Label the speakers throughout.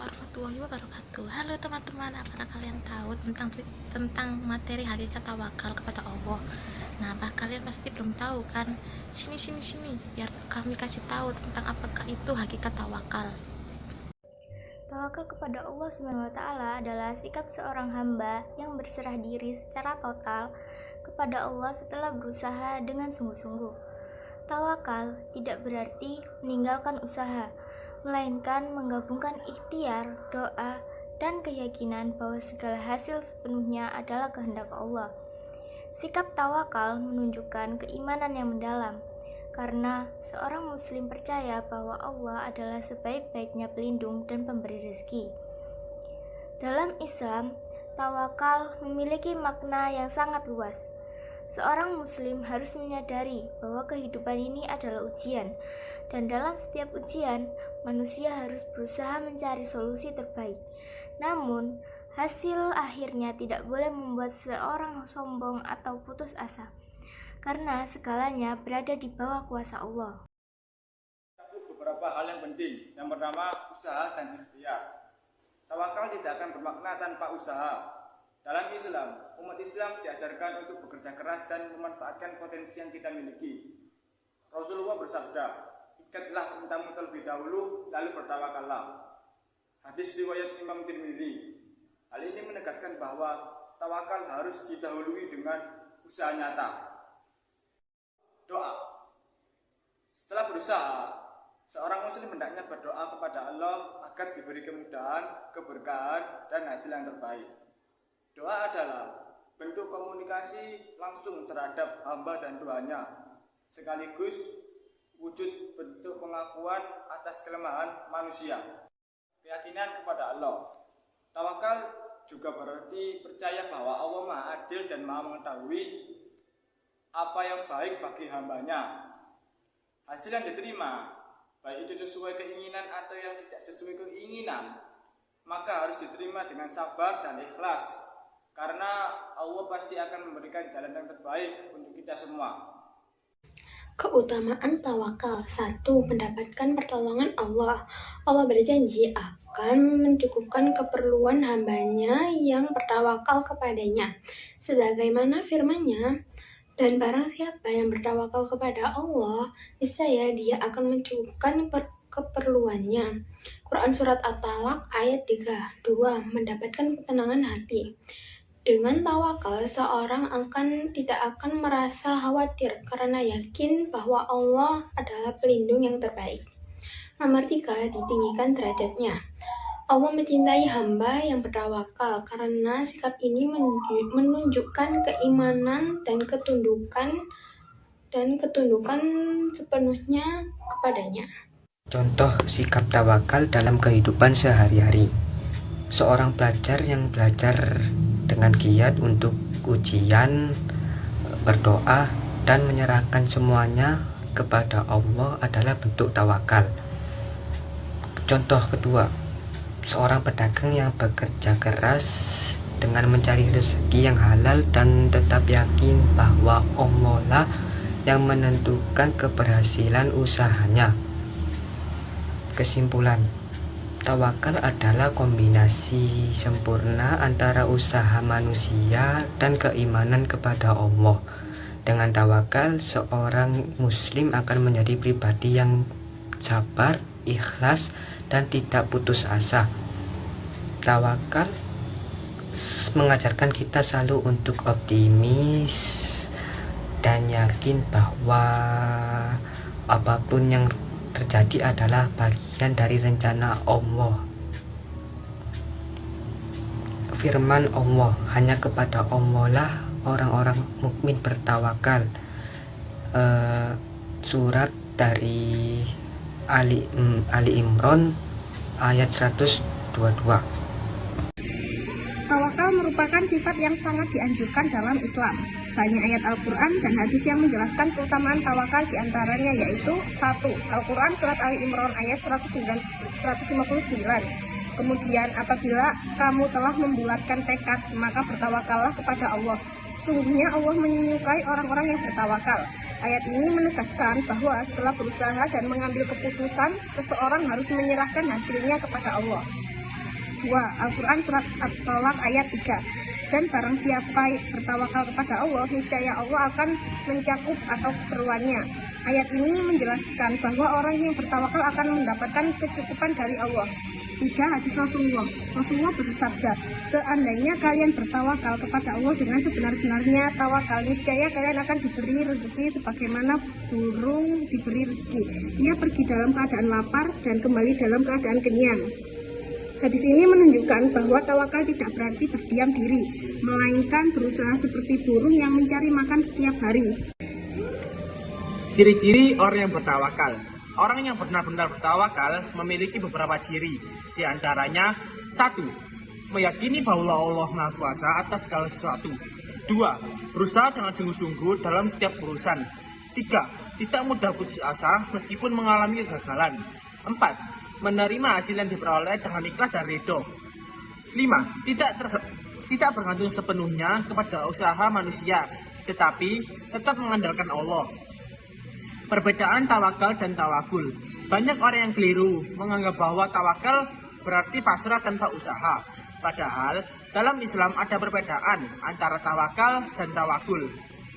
Speaker 1: warahmatullahi wabarakatuh. Halo teman-teman, apakah kalian tahu tentang materi hakikat tawakal kepada Allah? Nah, apa kalian pasti belum tahu kan? Sini, biar kami kasih tahu tentang apakah itu hakikat tawakal.
Speaker 2: Tawakal kepada Allah SWT adalah sikap seorang hamba yang berserah diri secara total kepada Allah setelah berusaha dengan sungguh-sungguh. Tawakal tidak berarti meninggalkan usaha, melainkan menggabungkan ikhtiar, doa, dan keyakinan bahwa segala hasil sepenuhnya adalah kehendak Allah. Sikap tawakal menunjukkan keimanan yang mendalam, karena seorang muslim percaya bahwa Allah adalah sebaik-baiknya pelindung dan pemberi rezeki. Dalam Islam, tawakal memiliki makna yang sangat luas. Seorang muslim harus menyadari bahwa kehidupan ini adalah ujian, dan dalam setiap ujian, manusia harus berusaha mencari solusi terbaik. Namun, hasil akhirnya tidak boleh membuat seorang sombong atau putus asa, karena segalanya berada di bawah kuasa Allah.
Speaker 3: Beberapa hal yang penting. Yang pertama, usaha dan ikhtiar. Tawakal tidak akan bermakna tanpa usaha. Dalam Islam, umat Islam diajarkan untuk bekerja keras dan memanfaatkan potensi yang kita miliki. Rasulullah bersabda, ikatlah untamu terlebih dahulu, lalu bertawakallah. Hadis riwayat Imam Tirmidzi. Hal ini menegaskan bahwa tawakal harus didahului dengan usaha nyata. Doa. Setelah berusaha, seorang muslim hendaknya berdoa kepada Allah agar diberi kemudahan, keberkahan, dan hasil yang terbaik. Doa adalah bentuk komunikasi langsung terhadap hamba dan Tuhannya, sekaligus wujud bentuk pengakuan atas kelemahan manusia. Keyakinan kepada Allah. Tawakal juga berarti percaya bahwa Allah Maha Adil dan Maha mengetahui apa yang baik bagi hambanya. Hasil yang diterima, baik itu sesuai keinginan atau yang tidak sesuai keinginan, maka harus diterima dengan sabar dan ikhlas, karena Allah pasti akan memberikan jalan yang terbaik untuk kita semua.
Speaker 4: Keutamaan tawakal. 1. Mendapatkan pertolongan Allah. Allah berjanji akan mencukupkan keperluan hambanya yang bertawakal kepadanya. Sebagaimana firman-Nya, dan barang siapa yang bertawakal kepada Allah, niscaya dia akan mencukupkan keperluannya. Quran Surat At-Talaq ayat 3. 2. Mendapatkan ketenangan hati. Dengan tawakal, seorang tidak akan merasa khawatir karena yakin bahwa Allah adalah pelindung yang terbaik. Nomor 3. Ditinggikan derajatnya. Allah mencintai hamba yang bertawakal karena sikap ini menunjukkan keimanan dan ketundukan sepenuhnya kepadanya.
Speaker 5: Contoh sikap tawakal dalam kehidupan sehari-hari. Seorang pelajar yang belajar dengan giat untuk ujian, berdoa, dan menyerahkan semuanya kepada Allah adalah bentuk tawakal. Contoh kedua, seorang pedagang yang bekerja keras dengan mencari rezeki yang halal dan tetap yakin bahwa Allah lah yang menentukan keberhasilan usahanya. Kesimpulan, tawakal adalah kombinasi sempurna antara usaha manusia dan keimanan kepada Allah. Dengan tawakal, seorang muslim akan menjadi pribadi yang sabar, ikhlas, dan tidak putus asa. Tawakal mengajarkan kita selalu untuk optimis dan yakin bahwa apapun yang terjadi adalah bagian dari rencana Allah. Firman Allah, hanya kepada Allah lah orang-orang mukmin bertawakal. Surat dari Ali Imran ayat 122.
Speaker 6: Tawakal merupakan sifat yang sangat dianjurkan dalam Islam. Banyak ayat Al-Quran dan hadis yang menjelaskan keutamaan tawakal, diantaranya yaitu 1. Al-Quran Surat Ali Imran ayat 159. Kemudian, apabila kamu telah membulatkan tekad, maka bertawakallah kepada Allah. Sesungguhnya Allah menyukai orang-orang yang bertawakal. Ayat ini menegaskan bahwa setelah berusaha dan mengambil keputusan, seseorang harus menyerahkan hasilnya kepada Allah. 2, Al-Quran Surat At-Tolak ayat 3. Dan barang siapa bertawakal kepada Allah, niscaya Allah akan mencakup atau keperluannya. Ayat ini menjelaskan bahwa orang yang bertawakal akan mendapatkan kecukupan dari Allah. 3. Hadis Rasulullah. Rasulullah bersabda, seandainya kalian bertawakal kepada Allah dengan sebenar-benarnya tawakal, niscaya kalian akan diberi rezeki sebagaimana burung diberi rezeki. Ia pergi dalam keadaan lapar dan kembali dalam keadaan kenyang. Hadis ini menunjukkan bahwa tawakal tidak berarti berdiam diri, melainkan berusaha seperti burung yang mencari makan setiap hari.
Speaker 7: Ciri-ciri orang yang bertawakal. Orang yang benar-benar bertawakal memiliki beberapa ciri. Di antaranya, 1. Meyakini bahwa Allah Maha Kuasa atas segala sesuatu. 2. Berusaha dengan sungguh-sungguh dalam setiap urusan. 3. Tidak mudah putus asa meskipun mengalami kegagalan. 4. Menerima hasil yang diperoleh dengan ikhlas dan ridho. 5. Tidak bergantung sepenuhnya kepada usaha manusia, tetapi tetap mengandalkan Allah. Perbedaan tawakal dan tawakul. Banyak orang yang keliru menganggap bahwa tawakal berarti pasrah tanpa usaha. Padahal dalam Islam ada perbedaan antara tawakal dan tawakul.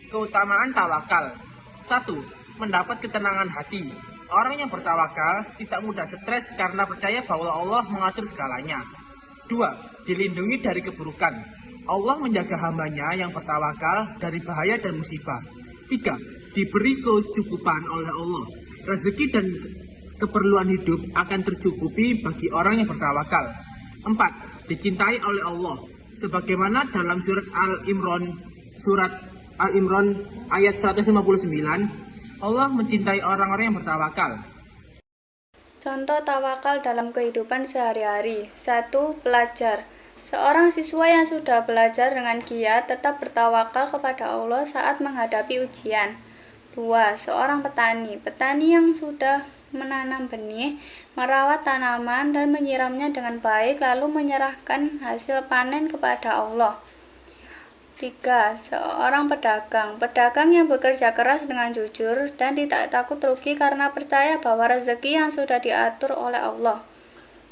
Speaker 7: Keutamaan tawakal. 1. Mendapat ketenangan hati. Orang yang bertawakal tidak mudah stres karena percaya bahwa Allah mengatur segalanya. 2. Dilindungi dari keburukan. Allah menjaga hambanya yang bertawakal dari bahaya dan musibah. 3. Diberi kecukupan oleh Allah. Rezeki dan keperluan hidup akan tercukupi bagi orang yang bertawakal. 4. Dicintai oleh Allah. Sebagaimana dalam surat Al-Imran ayat 159, Allah mencintai orang-orang yang bertawakal.
Speaker 2: Contoh tawakal dalam kehidupan sehari-hari. 1. Pelajar. Seorang siswa yang sudah belajar dengan giat tetap bertawakal kepada Allah saat menghadapi ujian. 2. Seorang petani. Petani yang sudah menanam benih, merawat tanaman dan menyiramnya dengan baik lalu menyerahkan hasil panen kepada Allah. 3. Seorang pedagang. Pedagang yang bekerja keras dengan jujur dan tidak takut rugi karena percaya bahwa rezeki yang sudah diatur oleh Allah.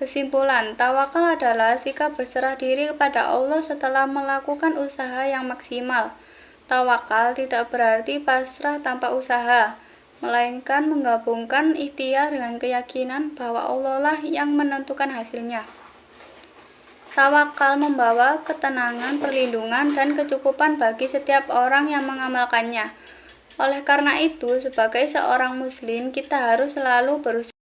Speaker 2: Kesimpulan, tawakal adalah sikap berserah diri kepada Allah setelah melakukan usaha yang maksimal. Tawakal tidak berarti pasrah tanpa usaha, melainkan menggabungkan ikhtiar dengan keyakinan bahwa Allah lah yang menentukan hasilnya. Tawakal membawa ketenangan, perlindungan, dan kecukupan bagi setiap orang yang mengamalkannya. Oleh karena itu, sebagai seorang muslim, kita harus selalu berusaha